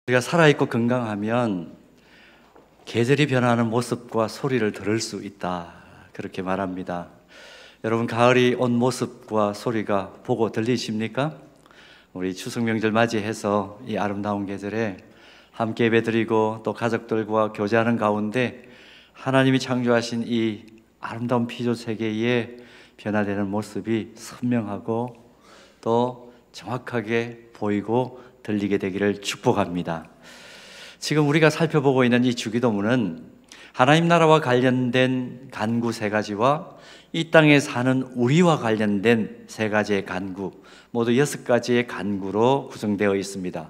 우리가 살아있고 건강하면 계절이 변하는 모습과 소리를 들을 수 있다, 그렇게 말합니다. 여러분, 가을이 온 모습과 소리가 보고 들리십니까? 우리 추석 명절 맞이해서 이 아름다운 계절에 함께 예배드리고 또 가족들과 교제하는 가운데 하나님이 창조하신 이 아름다운 피조 세계에 변화되는 모습이 선명하고 또 정확하게 보이고 들리게 되기를 축복합니다. 지금 우리가 살펴보고 있는 이 주기도문은 하나님 나라와 관련된 간구 세 가지와 이 땅에 사는 우리와 관련된 세 가지의 간구, 모두 6가지의 간구로 구성되어 있습니다.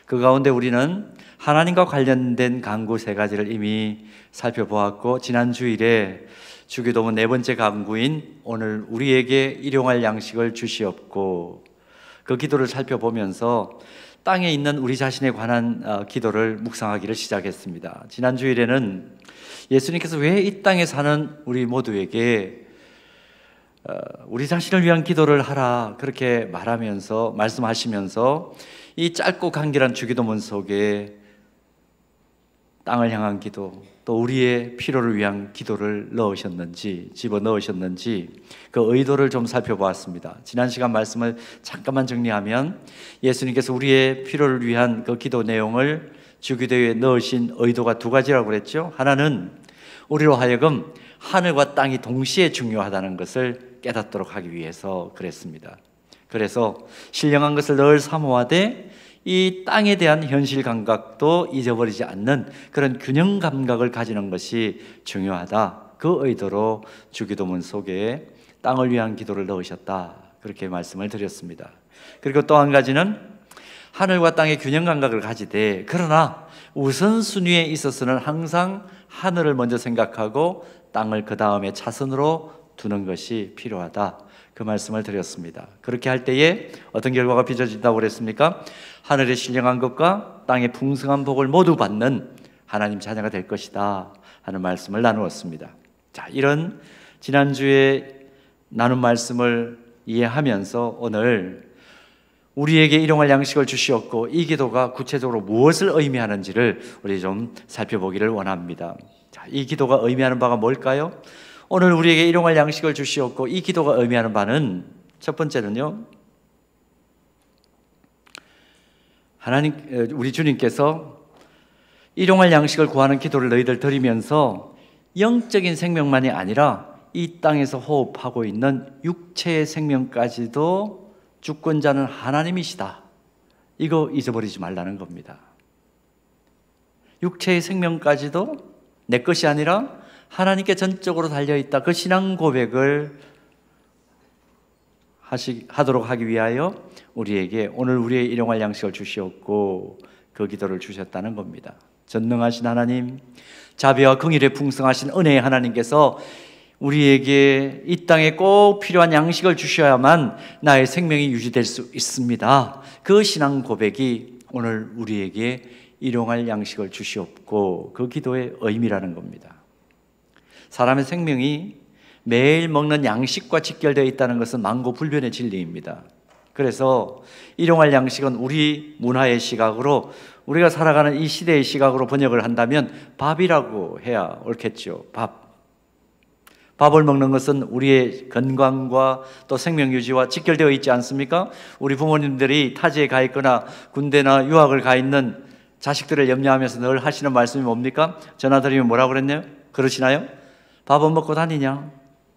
그 가운데 우리는 하나님과 관련된 간구 세 가지를 이미 살펴보았고, 지난 주일에 주기도문 4번째 간구인 오늘 우리에게 일용할 양식을 주시옵고, 그 기도를 살펴보면서 땅에 있는 우리 자신에 관한 기도를 묵상하기를 시작했습니다. 지난 주일에는 예수님께서 왜 이 땅에 사는 우리 모두에게 우리 자신을 위한 기도를 하라, 그렇게 말씀하시면서 이 짧고 간결한 주기도문 속에 땅을 향한 기도, 또 우리의 필요를 위한 기도를 집어넣으셨는지 그 의도를 좀 살펴보았습니다. 지난 시간 말씀을 잠깐만 정리하면, 예수님께서 우리의 필요를 위한 그 기도 내용을 주기도에 넣으신 의도가 2가지라고 그랬죠. 하나는 우리로 하여금 하늘과 땅이 동시에 중요하다는 것을 깨닫도록 하기 위해서 그랬습니다. 그래서 신령한 것을 늘 사모하되 이 땅에 대한 현실 감각도 잊어버리지 않는 그런 균형 감각을 가지는 것이 중요하다, 그 의도로 주기도문 속에 땅을 위한 기도를 넣으셨다, 그렇게 말씀을 드렸습니다. 그리고 또 한 가지는 하늘과 땅의 균형 감각을 가지되, 그러나 우선순위에 있어서는 항상 하늘을 먼저 생각하고 땅을 그 다음에 차선으로 두는 것이 필요하다, 그 말씀을 드렸습니다. 그렇게 할 때에 어떤 결과가 빚어진다고 그랬습니까? 하늘의 신령한 것과 땅의 풍성한 복을 모두 받는 하나님 자녀가 될 것이다 하는 말씀을 나누었습니다. 자, 이런 지난주에 나눈 말씀을 이해하면서 오늘 우리에게 일용할 양식을 주시었고, 이 기도가 구체적으로 무엇을 의미하는지를 우리 좀 살펴보기를 원합니다. 자, 이 기도가 의미하는 바가 뭘까요? 오늘 우리에게 일용할 양식을 주시었고, 이 기도가 의미하는 바는 첫 번째는요, 우리 주님께서 일용할 양식을 구하는 기도를 너희들 드리면서 영적인 생명만이 아니라 이 땅에서 호흡하고 있는 육체의 생명까지도 주권자는 하나님이시다, 이거 잊어버리지 말라는 겁니다. 육체의 생명까지도 내 것이 아니라 하나님께 전적으로 달려있다, 그 신앙 고백을 하도록 하기 위하여 우리에게 오늘 우리의 일용할 양식을 주시었고, 그 기도를 주셨다는 겁니다. 전능하신 하나님, 자비와 긍휼에 풍성하신 은혜의 하나님께서 우리에게 이 땅에 꼭 필요한 양식을 주셔야만 나의 생명이 유지될 수 있습니다, 그 신앙 고백이 오늘 우리에게 일용할 양식을 주시옵고, 그 기도의 의미라는 겁니다. 사람의 생명이 매일 먹는 양식과 직결되어 있다는 것은 만고불변의 진리입니다. 그래서 일용할 양식은 우리 문화의 시각으로, 우리가 살아가는 이 시대의 시각으로 번역을 한다면 밥이라고 해야 옳겠죠. 밥을 먹는 것은 우리의 건강과 또 생명 유지와 직결되어 있지 않습니까? 우리 부모님들이 타지에 가 있거나 군대나 유학을 가 있는 자식들을 염려하면서 늘 하시는 말씀이 뭡니까? 전화 드리면 뭐라고 그랬나요? 그러시나요? 밥은 먹고 다니냐?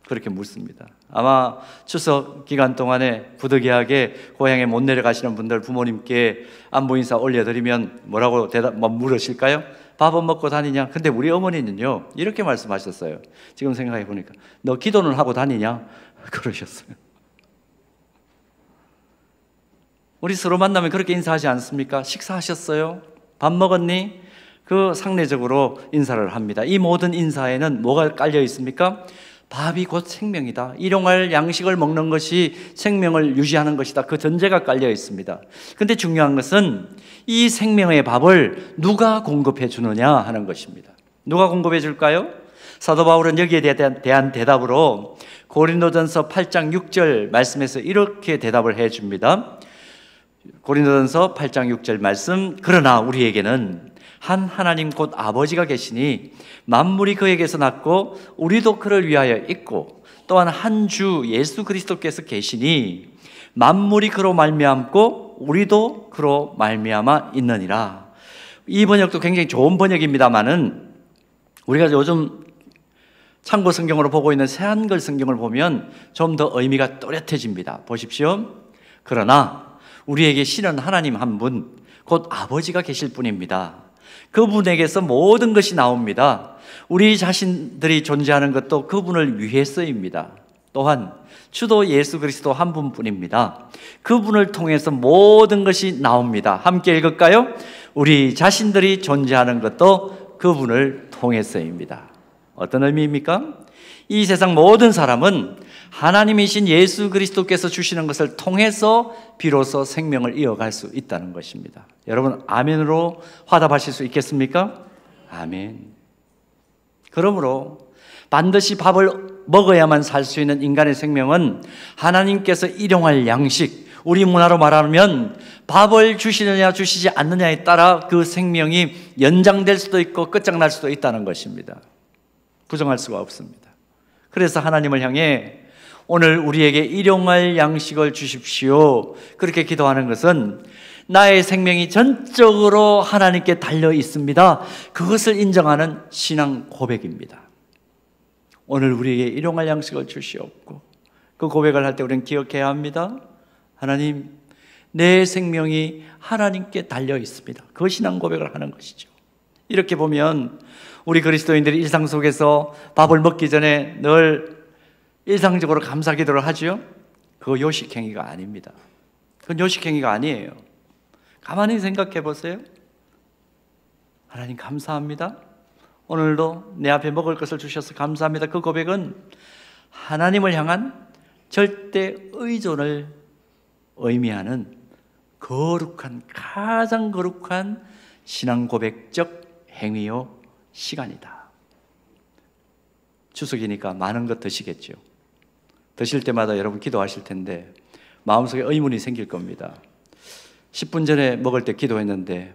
그렇게 묻습니다. 아마 추석 기간 동안에 부득이하게 고향에 못 내려가시는 분들 부모님께 안부 인사 올려드리면 뭐라고 물으실까요? 밥은 먹고 다니냐? 근데 우리 어머니는요, 이렇게 말씀하셨어요. 지금 생각해 보니까, 너 기도는 하고 다니냐? 그러셨어요. 우리 서로 만나면 그렇게 인사하지 않습니까? 식사하셨어요? 밥 먹었니? 그 상례적으로 인사를 합니다. 이 모든 인사에는 뭐가 깔려 있습니까? 밥이 곧 생명이다, 일용할 양식을 먹는 것이 생명을 유지하는 것이다, 그 전제가 깔려 있습니다. 근데 중요한 것은 이 생명의 밥을 누가 공급해 주느냐 하는 것입니다. 누가 공급해 줄까요? 사도 바울은 여기에 대한 대답으로 고린도전서 8장 6절 말씀에서 이렇게 대답을 해 줍니다. 고린도전서 8장 6절 말씀, 그러나 우리에게는 한 하나님 곧 아버지가 계시니 만물이 그에게서 났고 우리도 그를 위하여 있고 또한 한 주 예수 그리스도께서 계시니 만물이 그로 말미암고 우리도 그로 말미암아 있느니라. 이 번역도 굉장히 좋은 번역입니다만은 우리가 요즘 참고 성경으로 보고 있는 새한글 성경을 보면 좀 더 의미가 또렷해집니다. 보십시오. 그러나 우리에게 신은 하나님 한 분, 곧 아버지가 계실 뿐입니다. 그분에게서 모든 것이 나옵니다. 우리 자신들이 존재하는 것도 그분을 위해서입니다. 또한 주도 예수 그리스도 한 분뿐입니다. 그분을 통해서 모든 것이 나옵니다. 함께 읽을까요? 우리 자신들이 존재하는 것도 그분을 통해서입니다. 어떤 의미입니까? 이 세상 모든 사람은 하나님이신 예수 그리스도께서 주시는 것을 통해서 비로소 생명을 이어갈 수 있다는 것입니다. 여러분, 아멘으로 화답하실 수 있겠습니까? 아멘. 그러므로 반드시 밥을 먹어야만 살 수 있는 인간의 생명은 하나님께서 일용할 양식, 우리 문화로 말하면 밥을 주시느냐 주시지 않느냐에 따라 그 생명이 연장될 수도 있고 끝장날 수도 있다는 것입니다. 부정할 수가 없습니다. 그래서 하나님을 향해 오늘 우리에게 일용할 양식을 주십시오, 그렇게 기도하는 것은 나의 생명이 전적으로 하나님께 달려 있습니다, 그것을 인정하는 신앙 고백입니다. 오늘 우리에게 일용할 양식을 주시옵고, 그 고백을 할 때 우리는 기억해야 합니다. 하나님, 내 생명이 하나님께 달려 있습니다. 그 신앙 고백을 하는 것이죠. 이렇게 보면 우리 그리스도인들이 일상 속에서 밥을 먹기 전에 늘 일상적으로 감사 기도를 하죠. 그거 요식행위가 아닙니다. 그건 요식행위가 아니에요. 가만히 생각해 보세요. 하나님 감사합니다. 오늘도 내 앞에 먹을 것을 주셔서 감사합니다. 그 고백은 하나님을 향한 절대 의존을 의미하는 거룩한, 가장 거룩한 신앙 고백적 행위요 시간이다. 추석이니까 많은 것 드시겠죠. 드실 때마다 여러분 기도하실 텐데 마음속에 의문이 생길 겁니다. 10분 전에 먹을 때 기도했는데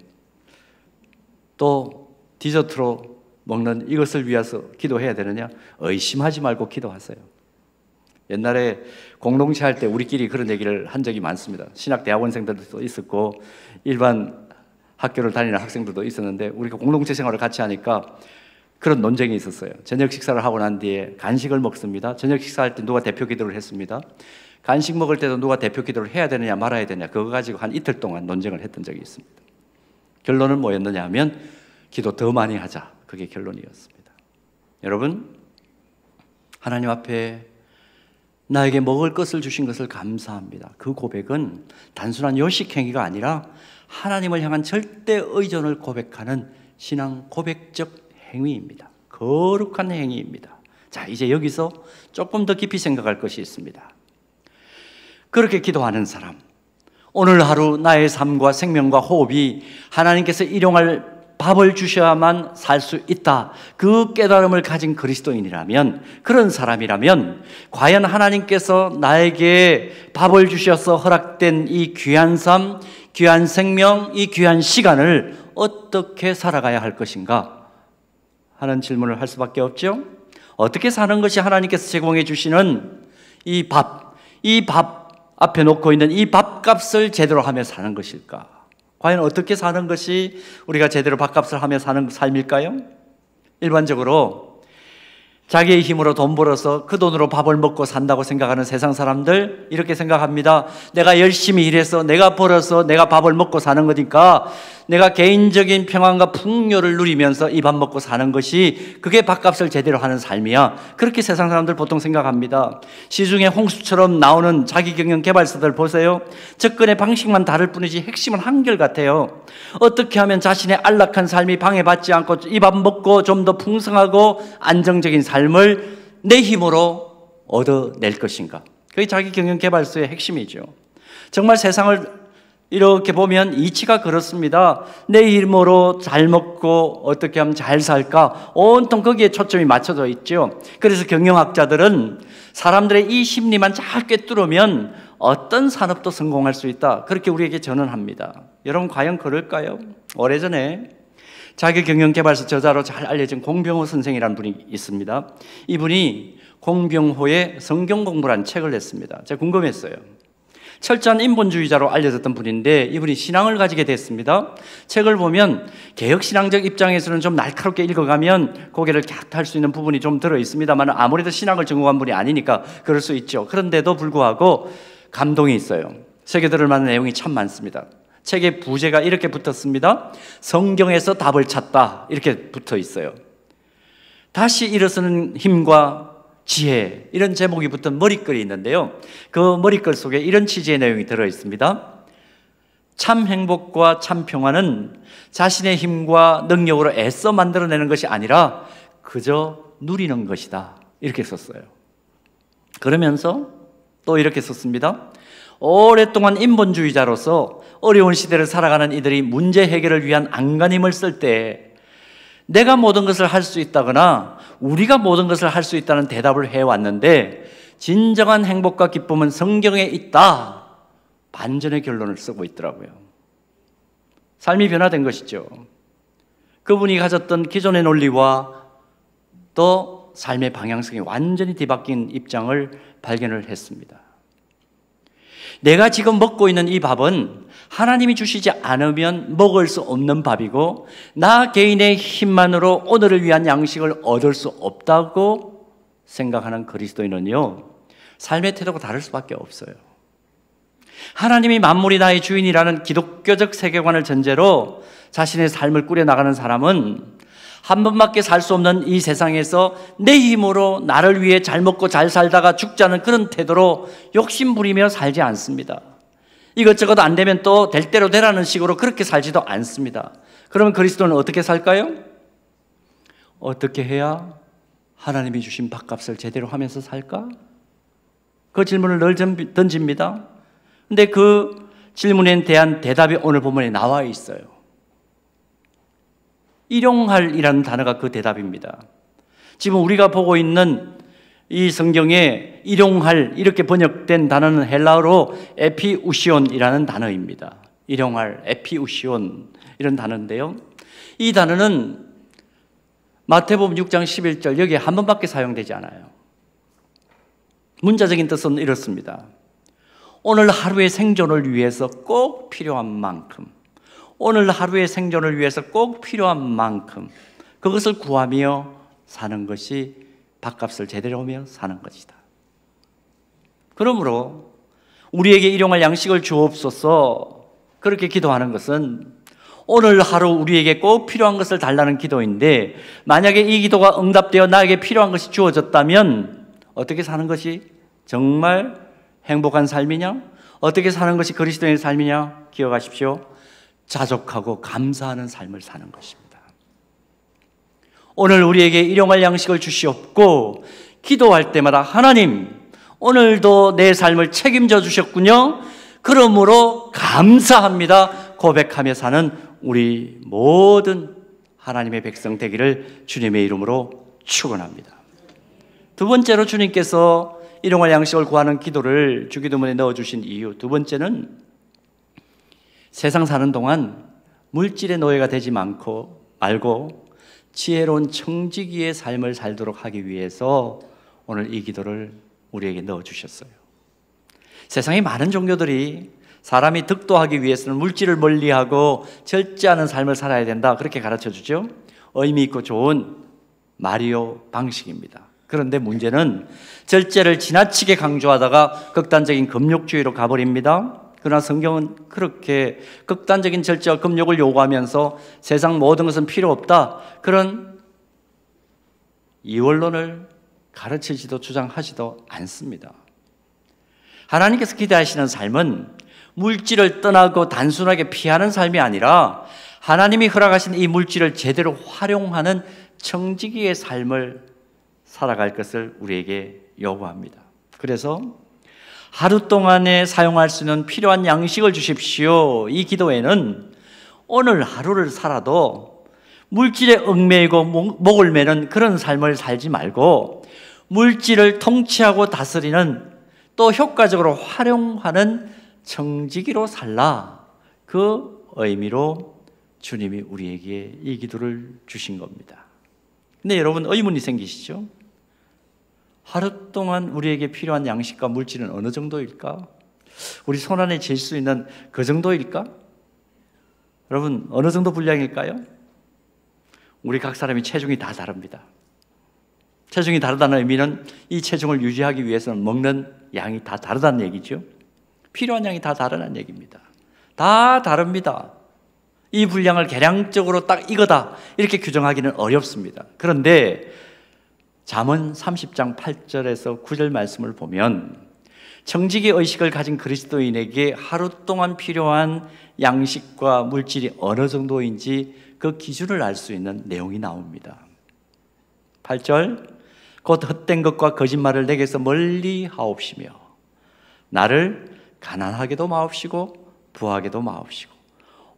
또 디저트로 먹는 이것을 위해서 기도해야 되느냐? 의심하지 말고 기도하세요. 옛날에 공동체 할 때 우리끼리 그런 얘기를 한 적이 많습니다. 신학 대학원생들도 있었고 일반 학교를 다니는 학생들도 있었는데 우리가 공동체 생활을 같이 하니까 그런 논쟁이 있었어요. 저녁 식사를 하고 난 뒤에 간식을 먹습니다. 저녁 식사할 때 누가 대표 기도를 했습니다. 간식 먹을 때도 누가 대표 기도를 해야 되느냐 말아야 되느냐, 그거 가지고 한 이틀 동안 논쟁을 했던 적이 있습니다. 결론은 뭐였느냐 하면 기도 더 많이 하자, 그게 결론이었습니다. 여러분, 하나님 앞에 나에게 먹을 것을 주신 것을 감사합니다, 그 고백은 단순한 요식행위가 아니라 하나님을 향한 절대 의존을 고백하는 신앙 고백적 행위입니다. 거룩한 행위입니다. 자, 이제 여기서 조금 더 깊이 생각할 것이 있습니다. 그렇게 기도하는 사람, 오늘 하루 나의 삶과 생명과 호흡이 하나님께서 일용할 밥을 주셔야만 살 수 있다, 그 깨달음을 가진 그리스도인이라면, 그런 사람이라면 과연 하나님께서 나에게 밥을 주셔서 허락된 이 귀한 삶, 귀한 생명, 이 귀한 시간을 어떻게 살아가야 할 것인가 하는 질문을 할 수밖에 없죠. 어떻게 사는 것이 하나님께서 제공해 주시는 이 밥 앞에 놓고 있는 이 밥값을 제대로 하며 사는 것일까? 과연 어떻게 사는 것이 우리가 제대로 밥값을 하며 사는 삶일까요? 일반적으로 자기의 힘으로 돈 벌어서 그 돈으로 밥을 먹고 산다고 생각하는 세상 사람들, 이렇게 생각합니다. 내가 열심히 일해서 내가 벌어서 내가 밥을 먹고 사는 거니까 내가 개인적인 평안과 풍요를 누리면서 이 밥 먹고 사는 것이, 그게 밥값을 제대로 하는 삶이야, 그렇게 세상 사람들 보통 생각합니다. 시중에 홍수처럼 나오는 자기경영 개발서들 보세요. 접근의 방식만 다를 뿐이지 핵심은 한결같아요. 어떻게 하면 자신의 안락한 삶이 방해받지 않고 이 밥 먹고 좀 더 풍성하고 안정적인 삶을 내 힘으로 얻어낼 것인가, 그게 자기경영 개발서의 핵심이죠. 정말 세상을 이렇게 보면 이치가 그렇습니다. 내 힘으로 잘 먹고 어떻게 하면 잘 살까, 온통 거기에 초점이 맞춰져 있죠. 그래서 경영학자들은 사람들의 이 심리만 잘 꿰뚫으면 어떤 산업도 성공할 수 있다. 그렇게 우리에게 전언합니다. 여러분 과연 그럴까요? 오래전에 자기경영개발서 저자로 잘 알려진 공병호 선생이라는 분이 있습니다. 이분이 공병호의 성경 공부라는 책을 냈습니다. 제가 궁금했어요. 철저한 인본주의자로 알려졌던 분인데 이분이 신앙을 가지게 됐습니다. 책을 보면 개혁신앙적 입장에서는 좀 날카롭게 읽어가면 고개를 갸웃할 수 있는 부분이 좀 들어있습니다만 아무래도 신학을 전공한 분이 아니니까 그럴 수 있죠. 그런데도 불구하고 감동이 있어요. 새겨들을 만한 내용이 참 많습니다. 책의 부제가 이렇게 붙었습니다. 성경에서 답을 찾다 이렇게 붙어 있어요. 다시 일어서는 힘과 지혜, 이런 제목이 붙은 머릿글이 있는데요. 그 머릿글 속에 이런 취지의 내용이 들어있습니다. 참 행복과 참 평화는 자신의 힘과 능력으로 애써 만들어내는 것이 아니라 그저 누리는 것이다. 이렇게 썼어요. 그러면서 또 이렇게 썼습니다. 오랫동안 인본주의자로서 어려운 시대를 살아가는 이들이 문제 해결을 위한 안간힘을 쓸 때 내가 모든 것을 할 수 있다거나 우리가 모든 것을 할 수 있다는 대답을 해왔는데 진정한 행복과 기쁨은 성경에 있다. 반전의 결론을 쓰고 있더라고요. 삶이 변화된 것이죠. 그분이 가졌던 기존의 논리와 또 삶의 방향성이 완전히 뒤바뀐 입장을 발견을 했습니다. 내가 지금 먹고 있는 이 밥은 하나님이 주시지 않으면 먹을 수 없는 밥이고 나 개인의 힘만으로 오늘을 위한 양식을 얻을 수 없다고 생각하는 그리스도인은요, 삶의 태도가 다를 수밖에 없어요. 하나님이 만물이 나의 주인이라는 기독교적 세계관을 전제로 자신의 삶을 꾸려나가는 사람은 한 번밖에 살 수 없는 이 세상에서 내 힘으로 나를 위해 잘 먹고 잘 살다가 죽자는 그런 태도로 욕심 부리며 살지 않습니다. 이것저것 안 되면 또 될 대로 되라는 식으로 그렇게 살지도 않습니다. 그러면 그리스도는 어떻게 살까요? 어떻게 해야 하나님이 주신 밥값을 제대로 하면서 살까? 그 질문을 늘 던집니다. 근데 그 질문에 대한 대답이 오늘 본문에 나와 있어요. 일용할이라는 단어가 그 대답입니다. 지금 우리가 보고 있는 이 성경에 일용할 이렇게 번역된 단어는 헬라어로 에피우시온이라는 단어입니다. 일용할, 에피우시온 이런 단어인데요. 이 단어는 마태복음 6장 11절 여기에 한 번밖에 사용되지 않아요. 문자적인 뜻은 이렇습니다. 오늘 하루의 생존을 위해서 꼭 필요한 만큼, 오늘 하루의 생존을 위해서 꼭 필요한 만큼 그것을 구하며 사는 것이 밥값을 제대로 하며 사는 것이다. 그러므로 우리에게 일용할 양식을 주옵소서 그렇게 기도하는 것은 오늘 하루 우리에게 꼭 필요한 것을 달라는 기도인데 만약에 이 기도가 응답되어 나에게 필요한 것이 주어졌다면 어떻게 사는 것이 정말 행복한 삶이냐? 어떻게 사는 것이 그리스도의 삶이냐? 기억하십시오. 자족하고 감사하는 삶을 사는 것입니다. 오늘 우리에게 일용할 양식을 주시옵고 기도할 때마다 하나님 오늘도 내 삶을 책임져 주셨군요. 그러므로 감사합니다 고백하며 사는 우리 모든 하나님의 백성 되기를 주님의 이름으로 축원합니다. 두 번째로 주님께서 일용할 양식을 구하는 기도를 주기도문에 넣어주신 이유, 두 번째는 세상 사는 동안 물질의 노예가 되지 말고 지혜로운 청지기의 삶을 살도록 하기 위해서 오늘 이 기도를 우리에게 넣어주셨어요. 세상에 많은 종교들이 사람이 득도하기 위해서는 물질을 멀리하고 절제하는 삶을 살아야 된다 그렇게 가르쳐주죠. 의미 있고 좋은 마리오 방식입니다. 그런데 문제는 절제를 지나치게 강조하다가 극단적인 금욕주의로 가버립니다. 그러나 성경은 그렇게 극단적인 절제와 금욕을 요구하면서 세상 모든 것은 필요 없다 그런 이원론을 가르치지도 주장하지도 않습니다. 하나님께서 기대하시는 삶은 물질을 떠나고 단순하게 피하는 삶이 아니라 하나님이 허락하신 이 물질을 제대로 활용하는 청지기의 삶을 살아갈 것을 우리에게 요구합니다. 그래서 하루 동안에 사용할 수 있는 필요한 양식을 주십시오. 이 기도에는 오늘 하루를 살아도 물질에 얽매이고 목을 매는 그런 삶을 살지 말고 물질을 통치하고 다스리는 또 효과적으로 활용하는 청지기로 살라. 그 의미로 주님이 우리에게 이 기도를 주신 겁니다. 근데 여러분 의문이 생기시죠? 하루 동안 우리에게 필요한 양식과 물질은 어느 정도일까? 우리 손안에 잴 수 있는 그 정도일까? 여러분 어느 정도 분량일까요? 우리 각 사람이 체중이 다 다릅니다. 체중이 다르다는 의미는 이 체중을 유지하기 위해서는 먹는 양이 다 다르다는 얘기죠. 필요한 양이 다 다르다는 얘기입니다. 다 다릅니다. 이 분량을 계량적으로 딱 이거다 이렇게 규정하기는 어렵습니다. 그런데 잠언 30장 8절에서 9절 말씀을 보면 청지기 의식을 가진 그리스도인에게 하루 동안 필요한 양식과 물질이 어느 정도인지 그 기준을 알 수 있는 내용이 나옵니다. 8절 곧 헛된 것과 거짓말을 내게서 멀리 하옵시며 나를 가난하게도 마옵시고 부하게도 마옵시고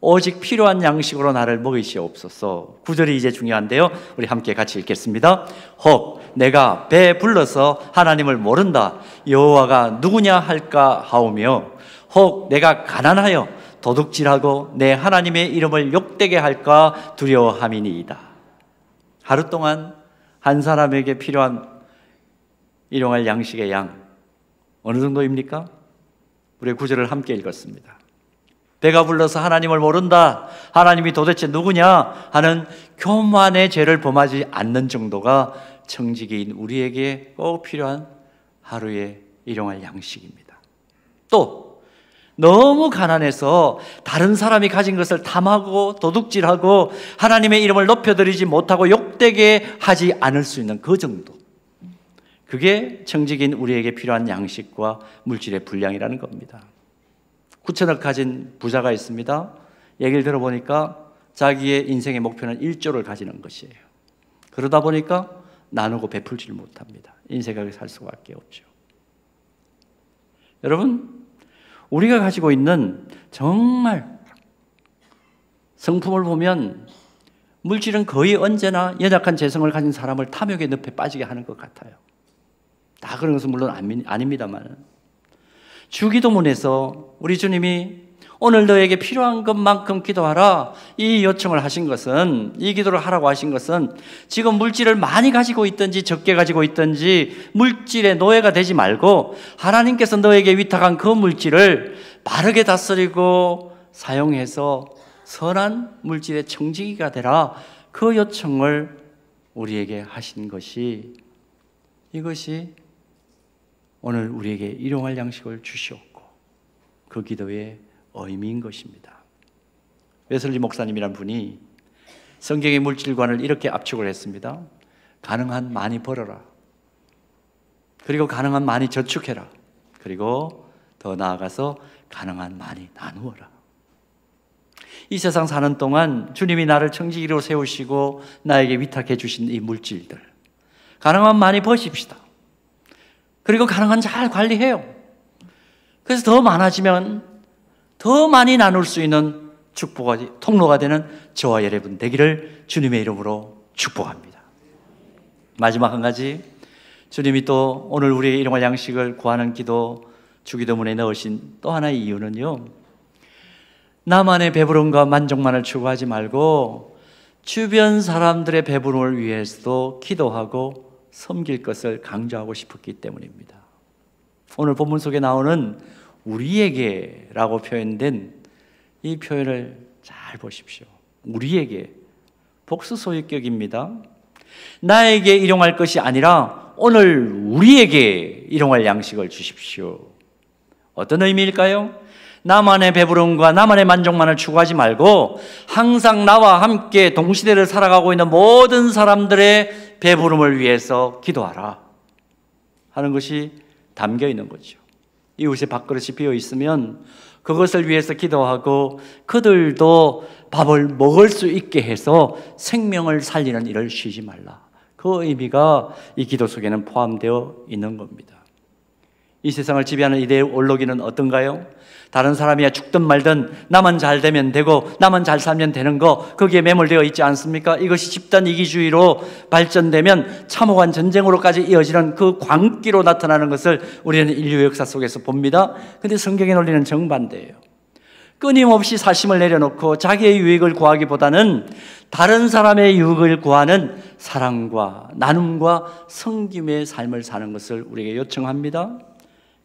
오직 필요한 양식으로 나를 먹이시옵소서. 9절이 이제 중요한데요, 우리 함께 같이 읽겠습니다. 혹 내가 배 불러서 하나님을 모른다 여호와가 누구냐 할까 하오며 혹 내가 가난하여 도둑질하고 내 하나님의 이름을 욕되게 할까 두려워함이니이다. 하루 동안 한 사람에게 필요한 일용할 양식의 양 어느 정도입니까? 우리 9절을 함께 읽었습니다. 배가 불러서 하나님을 모른다, 하나님이 도대체 누구냐 하는 교만의 죄를 범하지 않는 정도가 청지기인 우리에게 꼭 필요한 하루의 일용할 양식입니다. 또 너무 가난해서 다른 사람이 가진 것을 탐하고 도둑질하고 하나님의 이름을 높여드리지 못하고 욕되게 하지 않을 수 있는 그 정도, 그게 청지기인 우리에게 필요한 양식과 물질의 분량이라는 겁니다. 9천억 가진 부자가 있습니다. 얘기를 들어보니까 자기의 인생의 목표는 1조를 가지는 것이에요. 그러다 보니까 나누고 베풀지를 못합니다. 인생을 살 수밖에 없죠. 여러분, 우리가 가지고 있는 정말 성품을 보면 물질은 거의 언제나 연약한 재성을 가진 사람을 탐욕의 늪에 빠지게 하는 것 같아요. 다 그런 것은 물론 아닙니다만 주기도문에서 우리 주님이 오늘 너에게 필요한 것만큼 기도하라 이 요청을 하신 것은, 이 기도를 하라고 하신 것은 지금 물질을 많이 가지고 있든지 적게 가지고 있든지 물질의 노예가 되지 말고 하나님께서 너에게 위탁한 그 물질을 바르게 다스리고 사용해서 선한 물질의 청지기가 되라, 그 요청을 우리에게 하신 것이, 이것이 오늘 우리에게 일용할 양식을 주시옵고 그 기도의 의미인 것입니다. 웨슬리 목사님이란 분이 성경의 물질관을 이렇게 압축을 했습니다. 가능한 많이 벌어라, 그리고 가능한 많이 저축해라, 그리고 더 나아가서 가능한 많이 나누어라. 이 세상 사는 동안 주님이 나를 청지기로 세우시고 나에게 위탁해 주신 이 물질들 가능한 많이 버십시다. 그리고 가능한 잘 관리해요. 그래서 더 많아지면 더 많이 나눌 수 있는 축복의 통로가 되는 저와 여러분 되기를 주님의 이름으로 축복합니다. 마지막 한 가지, 주님이 또 오늘 우리의 일용할 양식을 구하는 기도 주기도문에 넣으신 또 하나의 이유는요, 나만의 배부름과 만족만을 추구하지 말고 주변 사람들의 배부름을 위해서도 기도하고 섬길 것을 강조하고 싶었기 때문입니다. 오늘 본문 속에 나오는 우리에게라고 표현된 이 표현을 잘 보십시오. 우리에게, 복수소유격입니다. 나에게 일용할 것이 아니라 오늘 우리에게 일용할 양식을 주십시오. 어떤 의미일까요? 나만의 배부름과 나만의 만족만을 추구하지 말고 항상 나와 함께 동시대를 살아가고 있는 모든 사람들의 배부름을 위해서 기도하라 하는 것이 담겨 있는 거죠. 이웃의 밥그릇이 비어 있으면 그것을 위해서 기도하고 그들도 밥을 먹을 수 있게 해서 생명을 살리는 일을 쉬지 말라. 그 의미가 이 기도 속에는 포함되어 있는 겁니다. 이 세상을 지배하는 이데올로기는 어떤가요? 다른 사람이야 죽든 말든 나만 잘 되면 되고 나만 잘 살면 되는 거, 거기에 매몰되어 있지 않습니까? 이것이 집단 이기주의로 발전되면 참혹한 전쟁으로까지 이어지는 그 광기로 나타나는 것을 우리는 인류 역사 속에서 봅니다. 그런데 성경의 논리는 정반대예요. 끊임없이 사심을 내려놓고 자기의 유익을 구하기보다는 다른 사람의 유익을 구하는 사랑과 나눔과 섬김의 삶을 사는 것을 우리에게 요청합니다.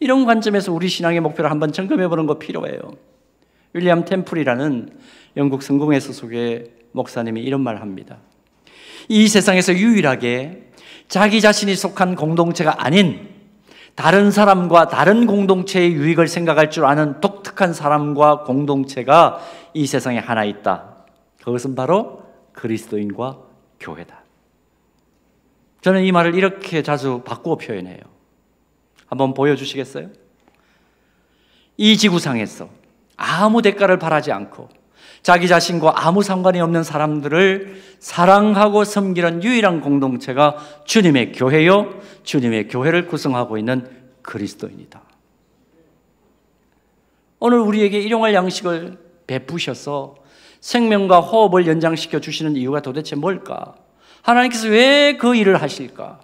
이런 관점에서 우리 신앙의 목표를 한번 점검해 보는 거 필요해요. 윌리엄 템플이라는 영국 성공회 소속의 목사님이 이런 말을 합니다. 이 세상에서 유일하게 자기 자신이 속한 공동체가 아닌 다른 사람과 다른 공동체의 유익을 생각할 줄 아는 독특한 사람과 공동체가 이 세상에 하나 있다. 그것은 바로 그리스도인과 교회다. 저는 이 말을 이렇게 자주 바꾸어 표현해요. 한번 보여주시겠어요? 이 지구상에서 아무 대가를 바라지 않고 자기 자신과 아무 상관이 없는 사람들을 사랑하고 섬기는 유일한 공동체가 주님의 교회요, 주님의 교회를 구성하고 있는 그리스도인이다. 오늘 우리에게 일용할 양식을 베푸셔서 생명과 호흡을 연장시켜 주시는 이유가 도대체 뭘까? 하나님께서 왜 그 일을 하실까?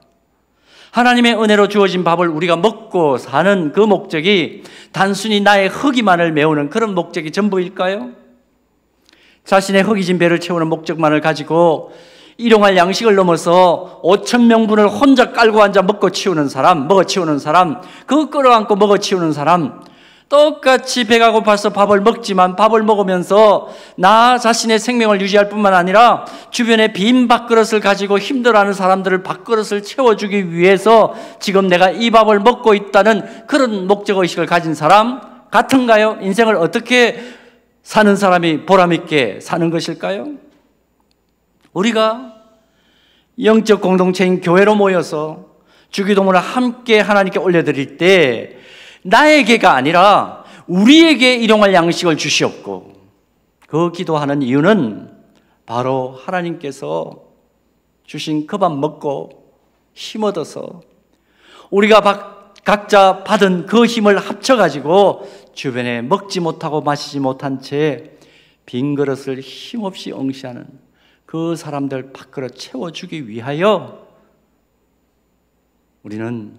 하나님의 은혜로 주어진 밥을 우리가 먹고 사는 그 목적이 단순히 나의 허기만을 메우는 그런 목적이 전부일까요? 자신의 허기진 배를 채우는 목적만을 가지고 일용할 양식을 넘어서 5,000명분을 혼자 깔고 앉아 먹어 치우는 사람, 그거 끌어안고 먹어 치우는 사람, 똑같이 배가 고파서 밥을 먹지만 밥을 먹으면서 나 자신의 생명을 유지할 뿐만 아니라 주변에 빈 밥그릇을 가지고 힘들어하는 사람들을 밥그릇을 채워주기 위해서 지금 내가 이 밥을 먹고 있다는 그런 목적의식을 가진 사람 같은가요? 인생을 어떻게 사는 사람이 보람있게 사는 것일까요? 우리가 영적 공동체인 교회로 모여서 주기도문을 함께 하나님께 올려드릴 때 나에게가 아니라 우리에게 일용할 양식을 주시옵고, 그 기도하는 이유는 바로 하나님께서 주신 그 밥 먹고 힘 얻어서 우리가 각자 받은 그 힘을 합쳐가지고 주변에 먹지 못하고 마시지 못한 채 빈 그릇을 힘없이 응시하는 그 사람들 밥그릇 채워주기 위하여 우리는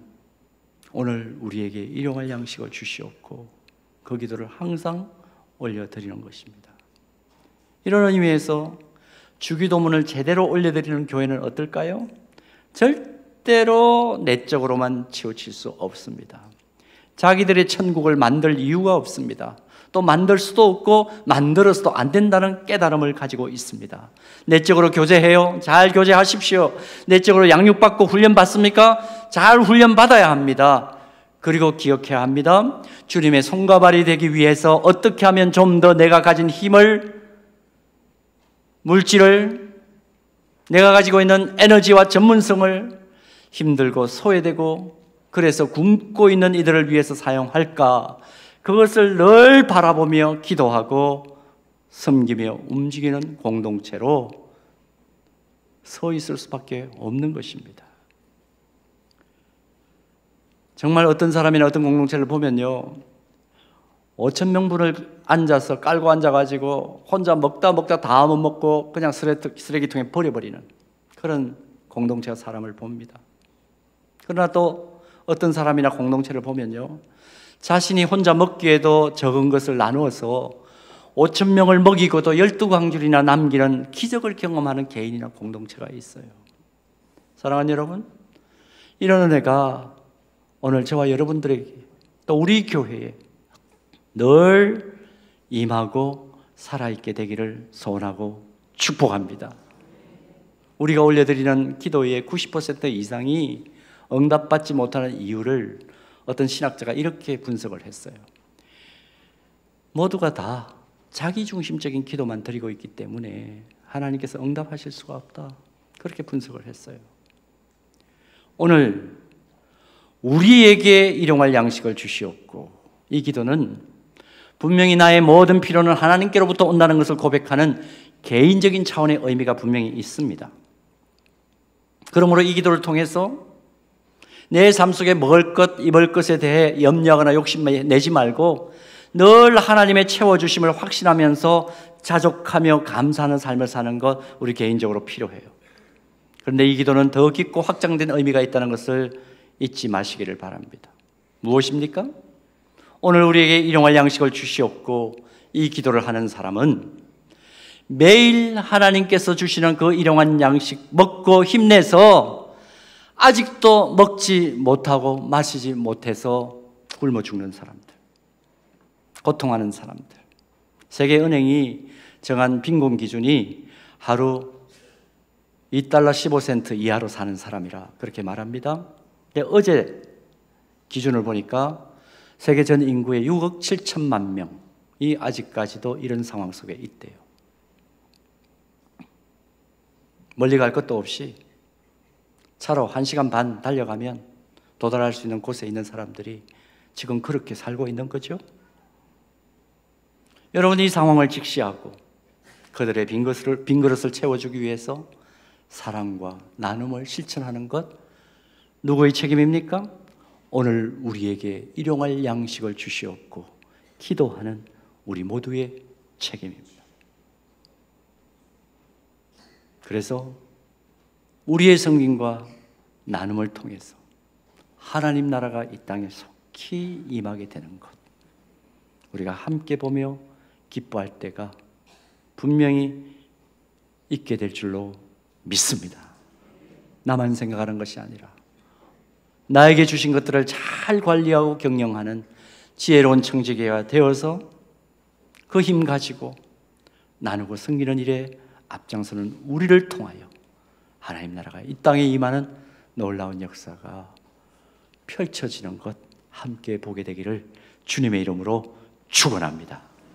오늘 우리에게 일용할 양식을 주시옵고 그 기도를 항상 올려드리는 것입니다. 이런 의미에서 주기도문을 제대로 올려드리는 교회는 어떨까요? 절대로 내적으로만 치우칠 수 없습니다. 자기들의 천국을 만들 이유가 없습니다. 또 만들 수도 없고 만들어서도 안 된다는 깨달음을 가지고 있습니다. 내적으로 교제해요? 잘 교제하십시오. 내적으로 양육받고 훈련받습니까? 잘 훈련받아야 합니다. 그리고 기억해야 합니다. 주님의 손과 발이 되기 위해서 어떻게 하면 좀 더 내가 가진 힘을, 물질을, 내가 가지고 있는 에너지와 전문성을 힘들고 소외되고 그래서 굶고 있는 이들을 위해서 사용할까? 그것을 늘 바라보며 기도하고 섬기며 움직이는 공동체로 서 있을 수밖에 없는 것입니다. 정말 어떤 사람이나 어떤 공동체를 보면요, 5,000명분을 앉아서 깔고 앉아가지고 혼자 먹다 다 못 먹고 그냥 쓰레기통에 버려버리는 그런 공동체가 사람을 봅니다. 그러나 또 어떤 사람이나 공동체를 보면요, 자신이 혼자 먹기에도 적은 것을 나누어서 5,000명을 먹이고도 12광줄이나 남기는 기적을 경험하는 개인이나 공동체가 있어요. 사랑하는 여러분, 이런 은혜가 오늘 저와 여러분들에게 또 우리 교회에 늘 임하고 살아있게 되기를 소원하고 축복합니다. 우리가 올려드리는 기도의 90% 이상이 응답받지 못하는 이유를 어떤 신학자가 이렇게 분석을 했어요. 모두가 다 자기중심적인 기도만 드리고 있기 때문에 하나님께서 응답하실 수가 없다. 그렇게 분석을 했어요. 오늘 우리에게 일용할 양식을 주시옵고, 이 기도는 분명히 나의 모든 필요는 하나님께로부터 온다는 것을 고백하는 개인적인 차원의 의미가 분명히 있습니다. 그러므로 이 기도를 통해서 내 삶 속에 먹을 것, 입을 것에 대해 염려하거나 욕심 내지 말고 늘 하나님의 채워주심을 확신하면서 자족하며 감사하는 삶을 사는 것 우리 개인적으로 필요해요. 그런데 이 기도는 더 깊고 확장된 의미가 있다는 것을 잊지 마시기를 바랍니다. 무엇입니까? 오늘 우리에게 일용할 양식을 주시옵고 이 기도를 하는 사람은 매일 하나님께서 주시는 그 일용할 양식 먹고 힘내서 아직도 먹지 못하고 마시지 못해서 굶어 죽는 사람들, 고통하는 사람들. 세계은행이 정한 빈곤 기준이 하루 $2.15 이하로 사는 사람이라 그렇게 말합니다. 근데 어제 기준을 보니까 세계 전 인구의 6억 7천만 명이 아직까지도 이런 상황 속에 있대요. 멀리 갈 것도 없이 차로 1시간 반 달려가면 도달할 수 있는 곳에 있는 사람들이 지금 그렇게 살고 있는 거죠. 여러분이 이 상황을 직시하고 그들의 빈 그릇을 채워주기 위해서 사랑과 나눔을 실천하는 것, 누구의 책임입니까? 오늘 우리에게 일용할 양식을 주시옵고 기도하는 우리 모두의 책임입니다. 그래서 우리의 섬김과 나눔을 통해서 하나님 나라가 이 땅에 속히 임하게 되는 것, 우리가 함께 보며 기뻐할 때가 분명히 있게 될 줄로 믿습니다. 나만 생각하는 것이 아니라 나에게 주신 것들을 잘 관리하고 경영하는 지혜로운 청지기가 되어서 그 힘 가지고 나누고 섬기는 일에 앞장서는 우리를 통하여 하나님 나라가 이 땅에 임하는 놀라운 역사가 펼쳐지는 것 함께 보게 되기를 주님의 이름으로 축원합니다.